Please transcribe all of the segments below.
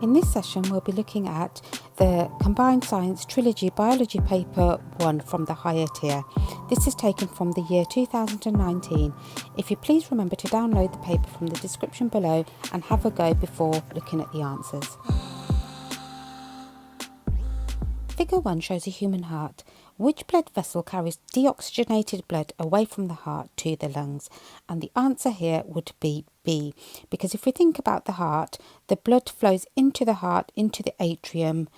In this session we'll be looking at the Combined Science Trilogy Biology Paper 1 from the higher tier. This is taken from the year 2019. If you please remember to download the paper from the description below and have a go before looking at the answers. Figure 1 shows a human heart. Which blood vessel carries deoxygenated blood away from the heart to the lungs? And the answer here would be B, because if we think about the heart, the blood flows into the heart, into the atrium,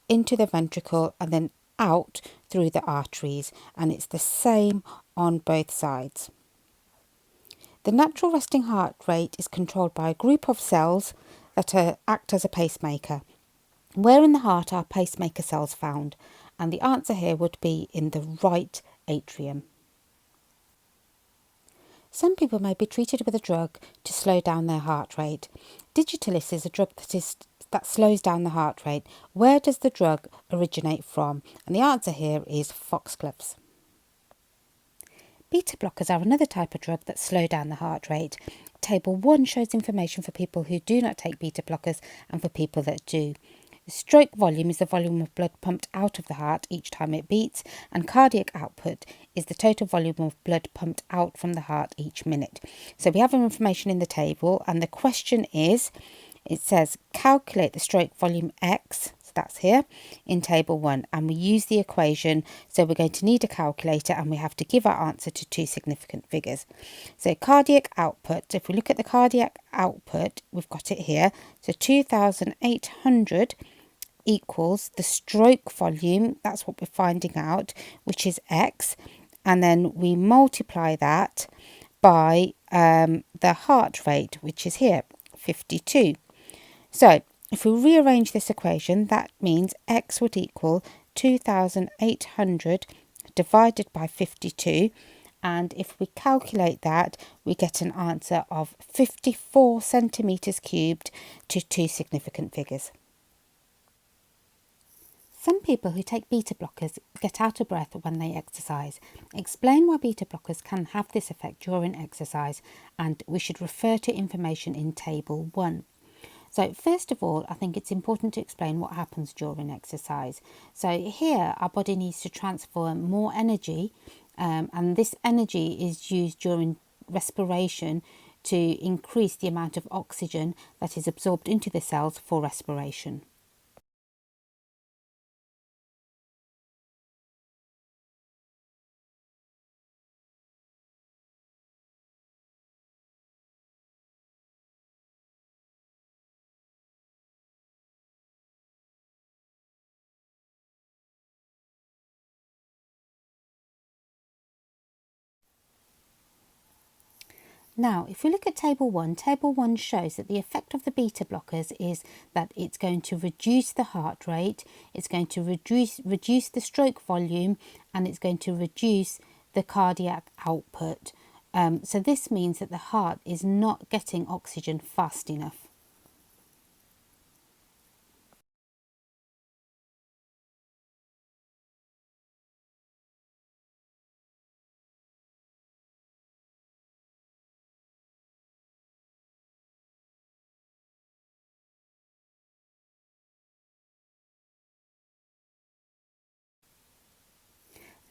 into the ventricle, and then out through the arteries, and it's the same on both sides. The natural resting heart rate is controlled by a group of cells that act as a pacemaker. Where in the heart are pacemaker cells found? And the answer here would be in the right atrium. Some people may be treated with a drug to slow down their heart rate. Digitalis is a drug that slows down the heart rate. Where does the drug originate from? And the answer here is foxgloves. Beta blockers are another type of drug that slow down the heart rate. Table 1 shows information for people who do not take beta blockers and for people that do. Stroke volume is the volume of blood pumped out of the heart each time it beats, and cardiac output is the total volume of blood pumped out from the heart each minute. So we have information in the table, and the question is, it says calculate the stroke volume X, so that's here in table 1, and we use the equation, so we're going to need a calculator and we have to give our answer to two significant figures. So cardiac output, if we look at the cardiac output, we've got it here, so 2,800 equals the stroke volume, that's what we're finding out, which is X, and then we multiply that by the heart rate, which is here, 52. So if we rearrange this equation, that means X would equal 2,800 divided by 52, and if we calculate that, we get an answer of 54 centimetres cubed to two significant figures. Some people who take beta blockers get out of breath when they exercise. Explain why beta blockers can have this effect during exercise, and we should refer to information in table 1. So first of all, I think it's important to explain what happens during exercise. So here our body needs to transfer more energy, and this energy is used during respiration to increase the amount of oxygen that is absorbed into the cells for respiration. Now, if we look at table 1 shows that the effect of the beta blockers is that it's going to reduce the heart rate, it's going to reduce the stroke volume, and it's going to reduce the cardiac output. So this means that the heart is not getting oxygen fast enough.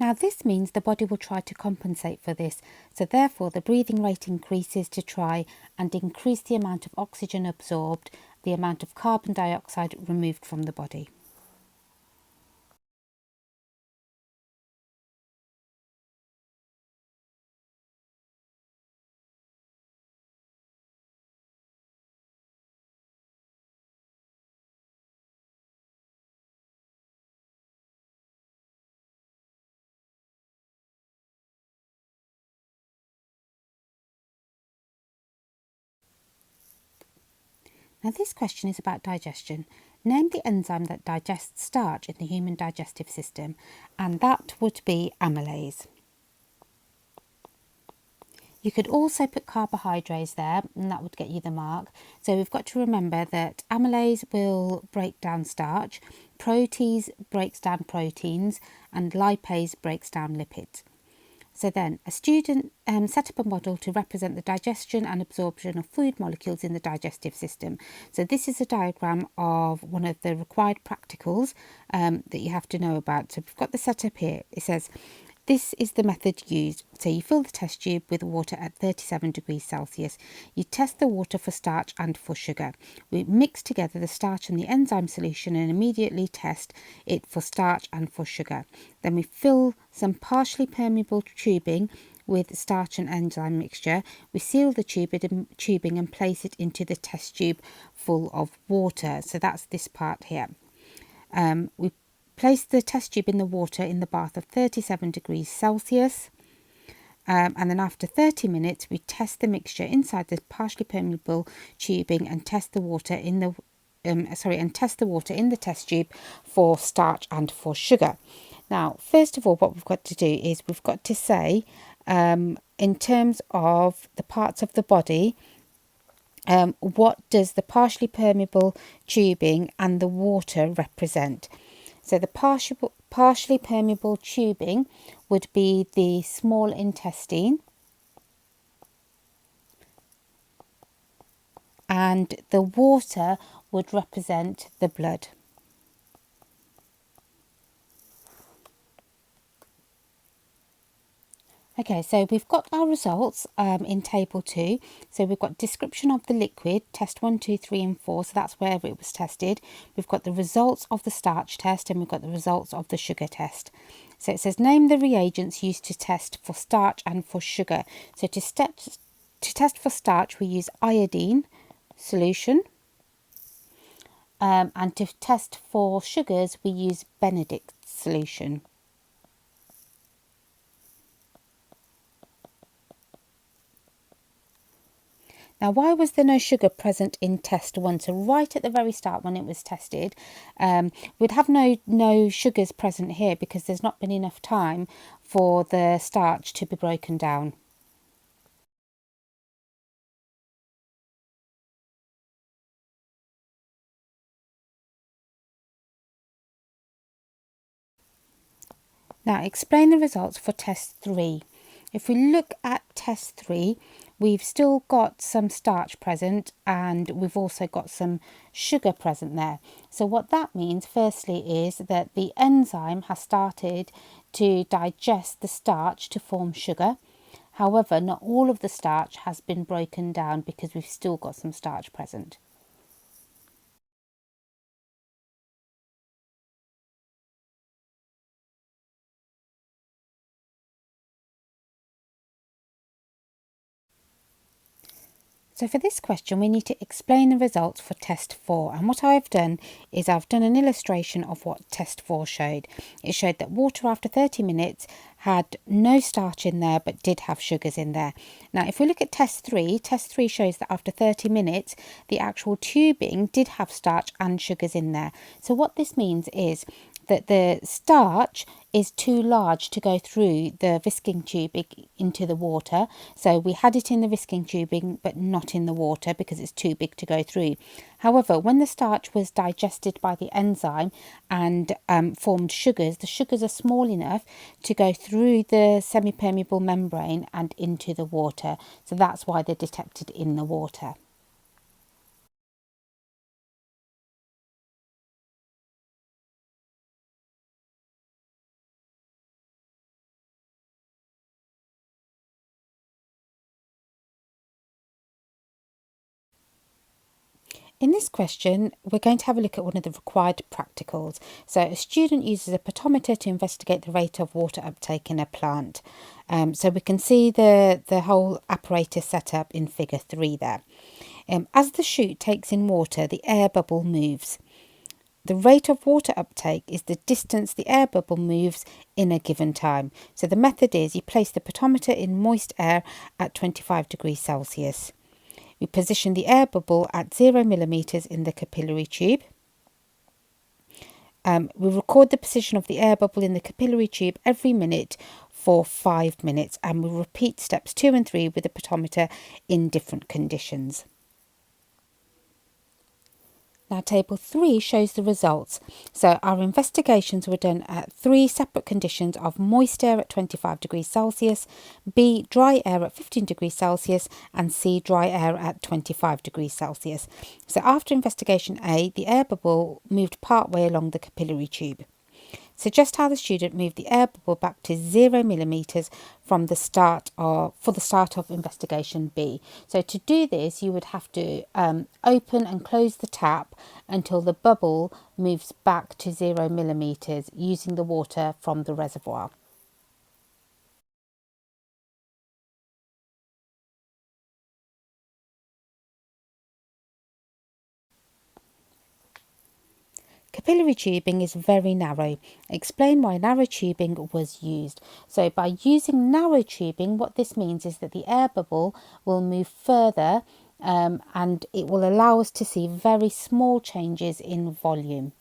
Now this means the body will try to compensate for this, so therefore the breathing rate increases to try and increase the amount of oxygen absorbed, the amount of carbon dioxide removed from the body. Now this question is about digestion. Name the enzyme that digests starch in the human digestive system, and that would be amylase. You could also put carbohydrates there, and that would get you the mark. So we've got to remember that amylase will break down starch, protease breaks down proteins, and lipase breaks down lipids. So then a student set up a model to represent the digestion and absorption of food molecules in the digestive system. So this is a diagram of one of the required practicals that you have to know about. So we've got the setup here. It says, this is the method used. So you fill the test tube with water at 37 degrees Celsius. You test the water for starch and for sugar. We mix together the starch and the enzyme solution and immediately test it for starch and for sugar. Then we fill some partially permeable tubing with starch and enzyme mixture. We seal the tubing and place it into the test tube full of water. So that's this part here. We place the test tube in the water in the bath of 37 degrees Celsius. And then after 30 minutes, we test the mixture inside the partially permeable tubing and test the water in the test tube for starch and for sugar. Now, first of all, what we've got to do is we've got to say, in terms of the parts of the body, what does the partially permeable tubing and the water represent? So the partially permeable tubing would be the small intestine, and the water would represent the blood. Okay, so we've got our results in table 2. So we've got description of the liquid, test 1, 2, 3 and 4. So that's where it was tested. We've got the results of the starch test and we've got the results of the sugar test. So it says name the reagents used to test for starch and for sugar. So to test for starch, we use iodine solution. And to test for sugars, we use Benedict solution. Now, why was there no sugar present in test 1? So right at the very start when it was tested, we'd have no sugars present here because there's not been enough time for the starch to be broken down. Now, explain the results for test 3. If we look at test 3, we've still got some starch present and we've also got some sugar present there. So what that means firstly is that the enzyme has started to digest the starch to form sugar. However, not all of the starch has been broken down because we've still got some starch present. So for this question, we need to explain the results for test 4. And what I've done is I've done an illustration of what test 4 showed. It showed that water after 30 minutes had no starch in there, but did have sugars in there. Now, if we look at test 3 shows that after 30 minutes, the actual tubing did have starch and sugars in there. So what this means is that the starch is too large to go through the visking tubing into the water. So we had it in the visking tubing, but not in the water because it's too big to go through. However, when the starch was digested by the enzyme and formed sugars, the sugars are small enough to go through the semi-permeable membrane and into the water. So that's why they're detected in the water. In this question, we're going to have a look at one of the required practicals. So a student uses a potometer to investigate the rate of water uptake in a plant. So we can see the whole apparatus set up in figure 3 there. As the chute takes in water, the air bubble moves. The rate of water uptake is the distance the air bubble moves in a given time. So the method is you place the potometer in moist air at 25 degrees Celsius. We position the air bubble at 0 millimeters in the capillary tube. We record the position of the air bubble in the capillary tube every minute for 5 minutes, and we repeat steps 2 and 3 with the potometer in different conditions. Now, table 3 shows the results. So our investigations were done at 3 separate conditions of moist air at 25 degrees Celsius, B, dry air at 15 degrees Celsius, and C, dry air at 25 degrees Celsius. So after investigation A, the air bubble moved partway along the capillary tube. Suggest how the student moved the air bubble back to 0 millimeters from the start of investigation B. So to do this, you would have to open and close the tap until the bubble moves back to 0 millimeters using the water from the reservoir. Capillary tubing is very narrow. Explain why narrow tubing was used. So by using narrow tubing, what this means is that the air bubble will move further and it will allow us to see very small changes in volume.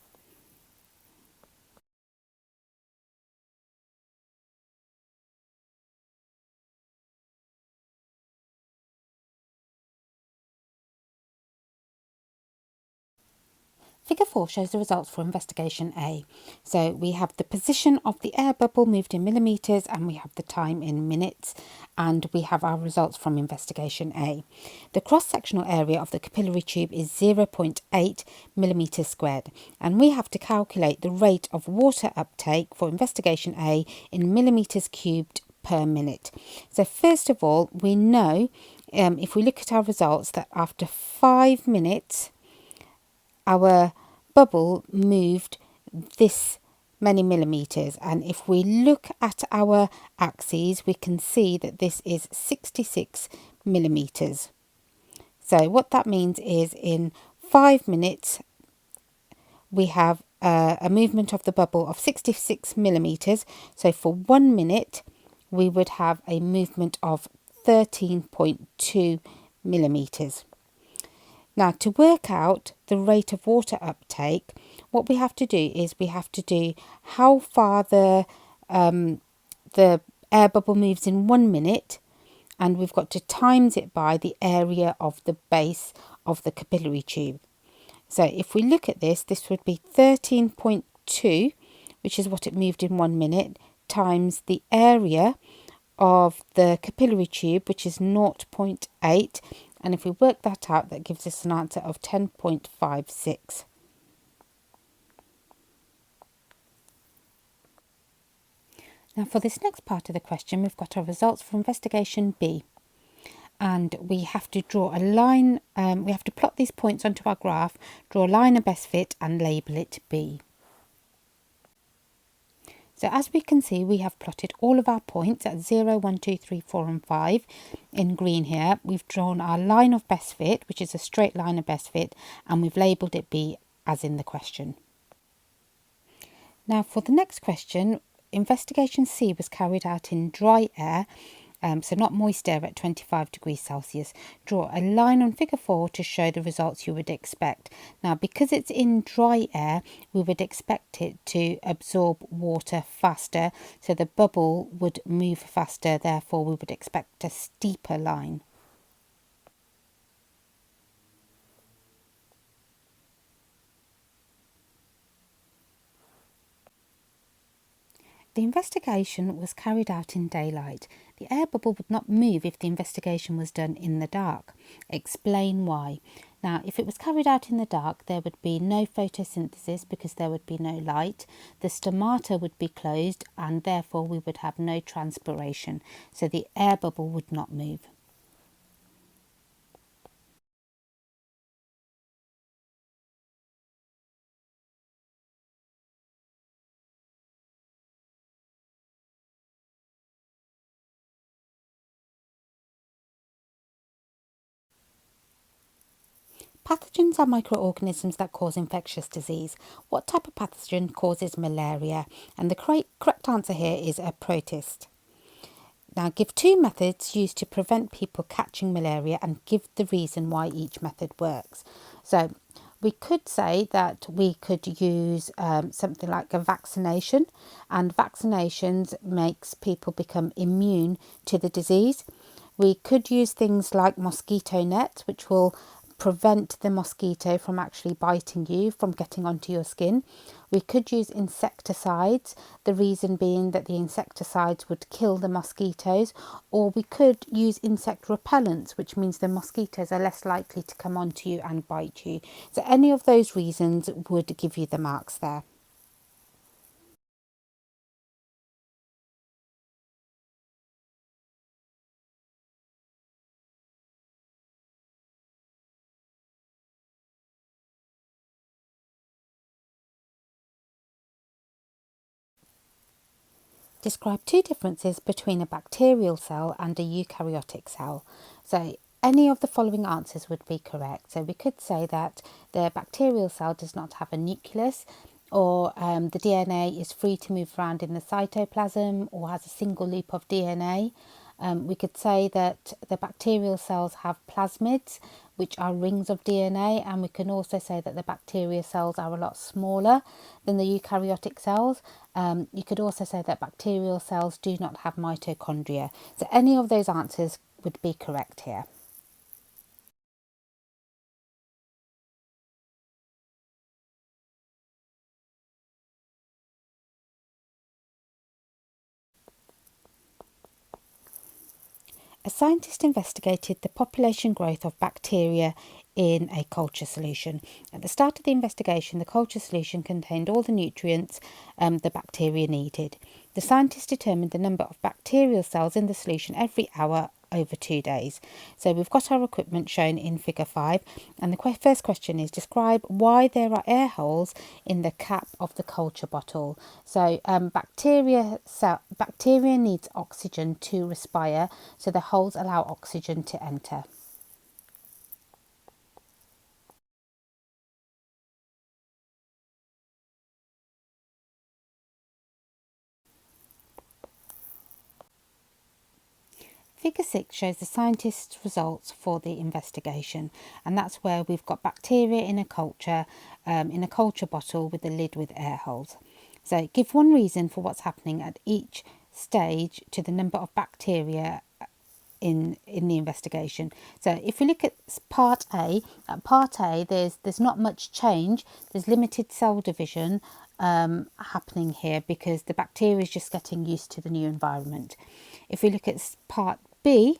Figure 4 shows the results for investigation A. So we have the position of the air bubble moved in millimetres and we have the time in minutes, and we have our results from investigation A. The cross-sectional area of the capillary tube is 0.8 millimetres squared, and we have to calculate the rate of water uptake for investigation A in millimetres cubed per minute. So first of all, we know if we look at our results that after 5 minutes our bubble moved this many millimetres, and if we look at our axes we can see that this is 66 millimetres. So what that means is in 5 minutes we have a movement of the bubble of 66 millimetres. So for 1 minute we would have a movement of 13.2 millimetres. Now, to work out the rate of water uptake, what we have to do is we have to do how far the air bubble moves in 1 minute, and we've got to times it by the area of the base of the capillary tube. So if we look at this, this would be 13.2, which is what it moved in 1 minute, times the area of the capillary tube, which is 0.8, and if we work that out, that gives us an answer of 10.56. Now for this next part of the question, we've got our results for investigation B, and we have to draw a line, we have to plot these points onto our graph, draw a line of best fit and label it B. So as we can see, we have plotted all of our points at 0, 1, 2, 3, 4 and 5 in green here. We've drawn our line of best fit, which is a straight line of best fit, and we've labelled it B as in the question. Now for the next question, investigation C was carried out in dry air, so not moist air at 25 degrees Celsius. Draw a line on figure 4 to show the results you would expect. Now because it's in dry air, we would expect it to absorb water faster, so the bubble would move faster, therefore we would expect a steeper line. The investigation was carried out in daylight. The air bubble would not move if the investigation was done in the dark. Explain why. Now, if it was carried out in the dark, there would be no photosynthesis because there would be no light. The stomata would be closed and therefore we would have no transpiration. So the air bubble would not move. Pathogens are microorganisms that cause infectious disease. What type of pathogen causes malaria? And the correct answer here is a protist. Now give 2 methods used to prevent people catching malaria and give the reason why each method works. So we could say that we could use something like a vaccination, and vaccinations makes people become immune to the disease. We could use things like mosquito nets, which will prevent the mosquito from actually biting you, from getting onto your skin. We could use insecticides, the reason being that the insecticides would kill the mosquitoes, or we could use insect repellents, which means the mosquitoes are less likely to come onto you and bite you. So any of those reasons would give you the marks there. Describe two differences between a bacterial cell and a eukaryotic cell. So any of the following answers would be correct. So we could say that the bacterial cell does not have a nucleus, or the DNA is free to move around in the cytoplasm or has a single loop of DNA. We could say that the bacterial cells have plasmids, which are rings of DNA, and we can also say that the bacterial cells are a lot smaller than the eukaryotic cells. You could also say that bacterial cells do not have mitochondria. So any of those answers would be correct here. A scientist investigated the population growth of bacteria in a culture solution. At the start of the investigation, the culture solution contained all the nutrients the bacteria needed. The scientist determined the number of bacterial cells in the solution every hour over 2 days. So we've got our equipment shown in figure 5, and the first question is describe why there are air holes in the cap of the culture bottle. So bacteria needs oxygen to respire, so the holes allow oxygen to enter. Figure 6 shows the scientists' results for the investigation, and that's where we've got bacteria in a culture bottle with a lid with air holes. So give one reason for what's happening at each stage to the number of bacteria in the investigation. So if we look at part A, there's not much change. There's limited cell division happening here because the bacteria is just getting used to the new environment. If we look at stage B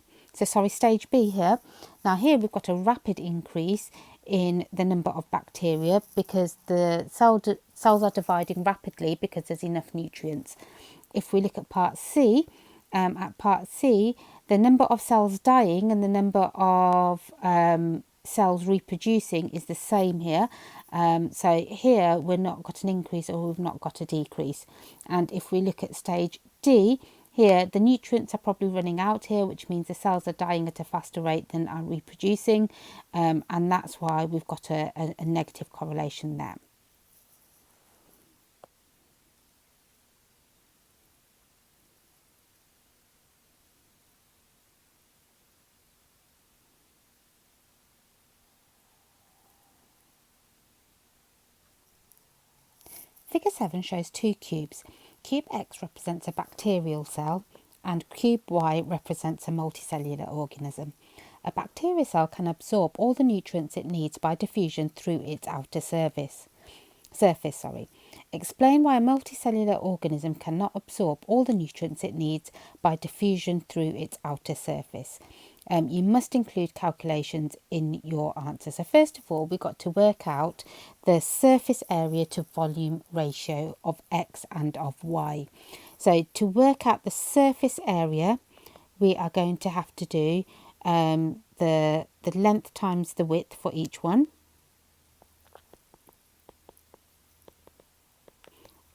here, now here we've got a rapid increase in the number of bacteria because the cells are dividing rapidly because there's enough nutrients. If we look at part C, the number of cells dying and the number of cells reproducing is the same here. So here we've not got an increase or we've not got a decrease. And if we look at stage D, here the nutrients are probably running out here, which means the cells are dying at a faster rate than are reproducing, and that's why we've got a negative correlation there. Figure 7 shows two cubes. Cube X represents a bacterial cell and cube Y represents a multicellular organism. A bacterial cell can absorb all the nutrients it needs by diffusion through its outer surface. Explain why a multicellular organism cannot absorb all the nutrients it needs by diffusion through its outer surface. You must include calculations in your answer. So first of all, we've got to work out the surface area to volume ratio of X and of Y. So to work out the surface area, we are going to have to do the length times the width for each one.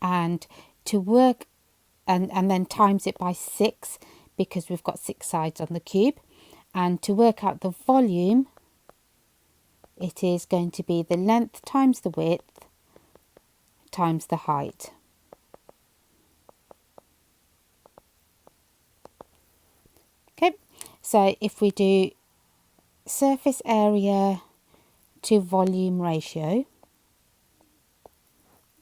And to work and then times it by 6 because we've got 6 sides on the cube. And to work out the volume, it is going to be the length times the width times the height. Okay, so if we do surface area to volume ratio,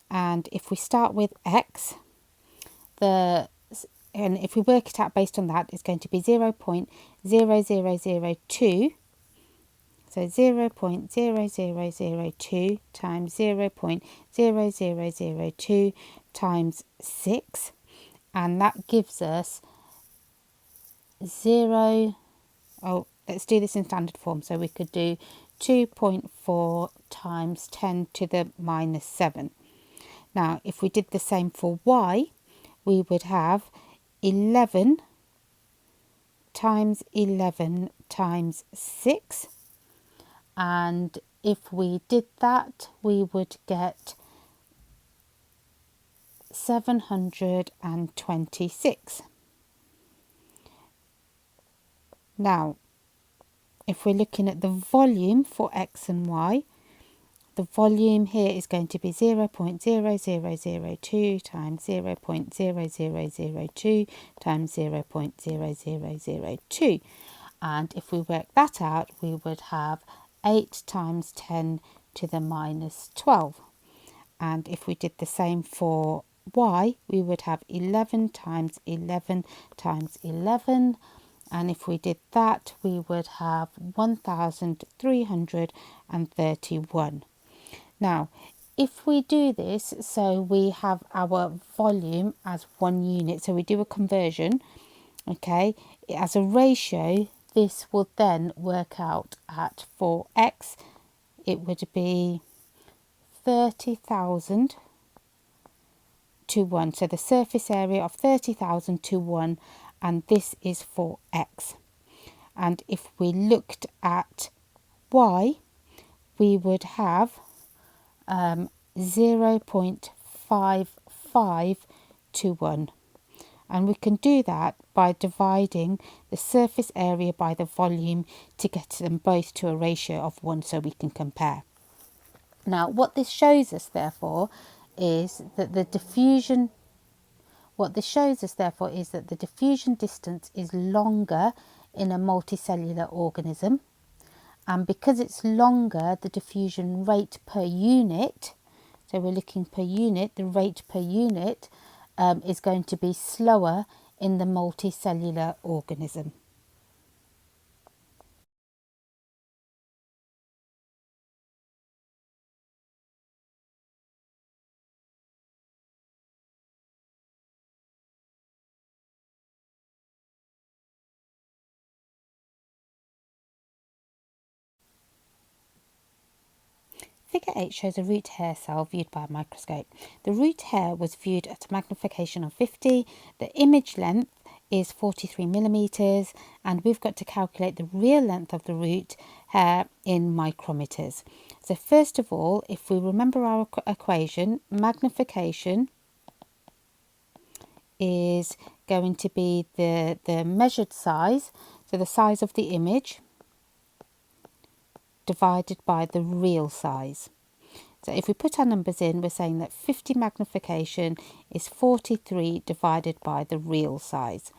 and if we start with X, and if we work it out based on that, it's going to be 0.0002. So 0.0002 times 0.0002 times 6, and that gives us 0. Oh, let's do this in standard form. So we could do 2.4 times 10 to the minus 7. Now, if we did the same for y, we would have 11 times 11 times 6. And if we did that, we would get 726. Now, if we're looking at the volume for x and y, the volume here is going to be 0.0002 times 0.0002 times 0.0002. And if we work that out, we would have 8 times 10 to the minus 12. And if we did the same for y, we would have 11 times 11 times 11. And if we did that, we would have 1,331. Now, if we do this, so we have our volume as 1 unit, so we do a conversion, okay, as a ratio, this would then work out at, for x, it would be 30,000 to 1. So the surface area of 30,000 to 1, and this is for x. And if we looked at y, we would have 0.55 to 1. And we can do that by dividing the surface area by the volume to get them both to a ratio of 1 so we can compare. Now, what this shows us, therefore, is that the diffusion distance is longer in a multicellular organism. And because it's longer, the diffusion rate per unit, so we're looking per unit, the rate per unit is going to be slower in the multicellular organism. Figure 8 shows a root hair cell viewed by a microscope. The root hair was viewed at a magnification of 50. The image length is 43 millimeters, and we've got to calculate the real length of the root hair in micrometers. So first of all, if we remember our equation, magnification is going to be the measured size, so the size of the image, divided by the real size. So if we put our numbers in, we're saying that 50 magnification is 43 divided by the real size.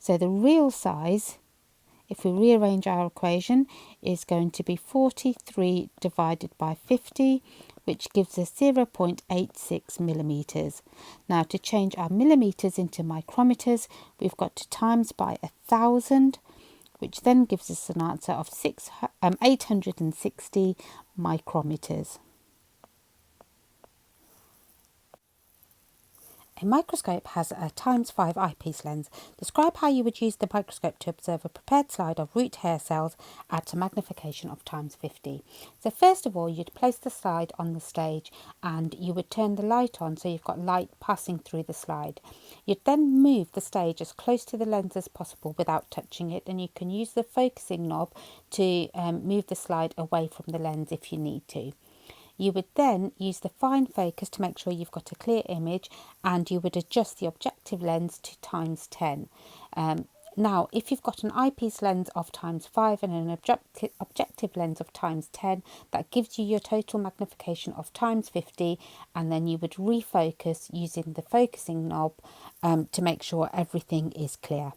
So the real size, if we rearrange our equation, is going to be 43 divided by 50, which gives us 0.86 millimeters. Now, to change our millimeters into micrometers, we've got to times by 1,000, which then gives us an answer of 860 micrometers. A microscope has a ×5 eyepiece lens. Describe how you would use the microscope to observe a prepared slide of root hair cells at a magnification of ×50. So first of all, you'd place the slide on the stage and you would turn the light on so you've got light passing through the slide. You'd then move the stage as close to the lens as possible without touching it, and you can use the focusing knob to move the slide away from the lens if you need to. You would then use the fine focus to make sure you've got a clear image, and you would adjust the objective lens to ×10. Now, if you've got an eyepiece lens of ×5 and an objective lens of ×10, that gives you your total magnification of ×50, and then you would refocus using the focusing knob to make sure everything is clear.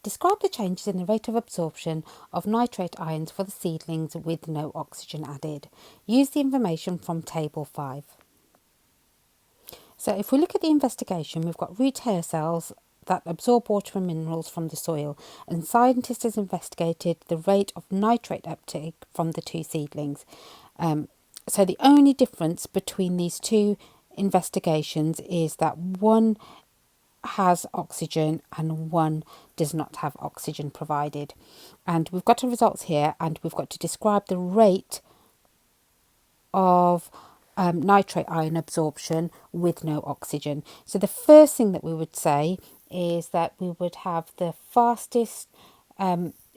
Describe the changes in the rate of absorption of nitrate ions for the seedlings with no oxygen added. Use the information from Table 5. So if we look at the investigation, we've got root hair cells that absorb water and minerals from the soil, and scientists have investigated the rate of nitrate uptake from the two seedlings. So the only difference between these two investigations is that one has oxygen and one does not have oxygen provided. And we've got the results here, and we've got to describe the rate of nitrate ion absorption with no oxygen. So the first thing that we would say is that we would have the fastest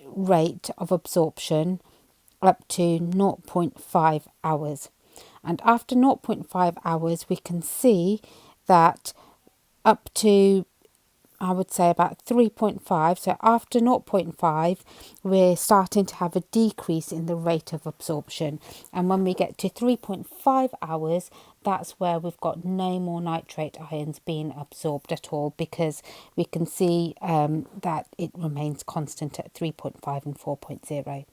rate of absorption up to 0.5 hours. And after 0.5 hours, we can see that up to, I would say, about 3.5. So after 0.5, we're starting to have a decrease in the rate of absorption. And when we get to 3.5 hours, that's where we've got no more nitrate ions being absorbed at all, because we can see that it remains constant at 3.5 and 4.0.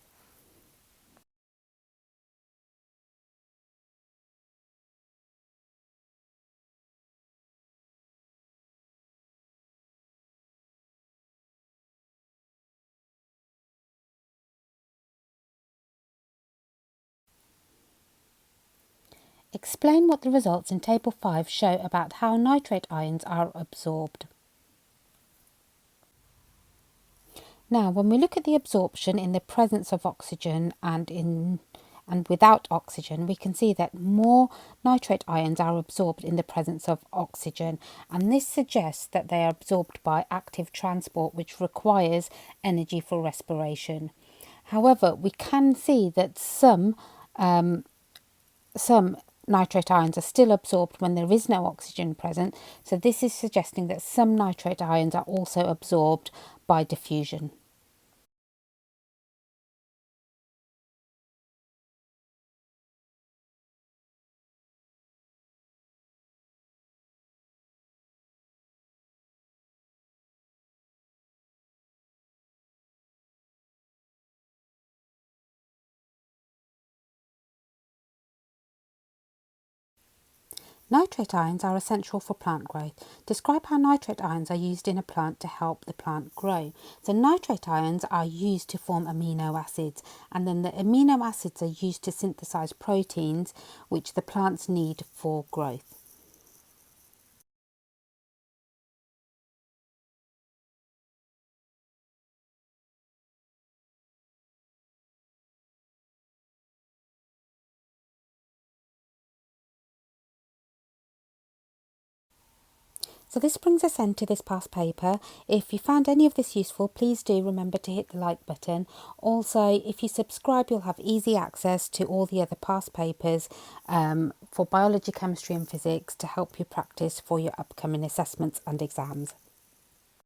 Explain what the results in Table 5 show about how nitrate ions are absorbed. Now, when we look at the absorption in the presence of oxygen and without oxygen, we can see that more nitrate ions are absorbed in the presence of oxygen, and this suggests that they are absorbed by active transport, which requires energy for respiration. However, we can see that some nitrate ions are still absorbed when there is no oxygen present, so this is suggesting that some nitrate ions are also absorbed by diffusion. Nitrate ions are essential for plant growth. Describe how nitrate ions are used in a plant to help the plant grow. So nitrate ions are used to form amino acids, and then the amino acids are used to synthesize proteins which the plants need for growth. So this brings us end to this past paper. If you found any of this useful, please do remember to hit the like button. Also, if you subscribe, you'll have easy access to all the other past papers for biology, chemistry and physics to help you practice for your upcoming assessments and exams.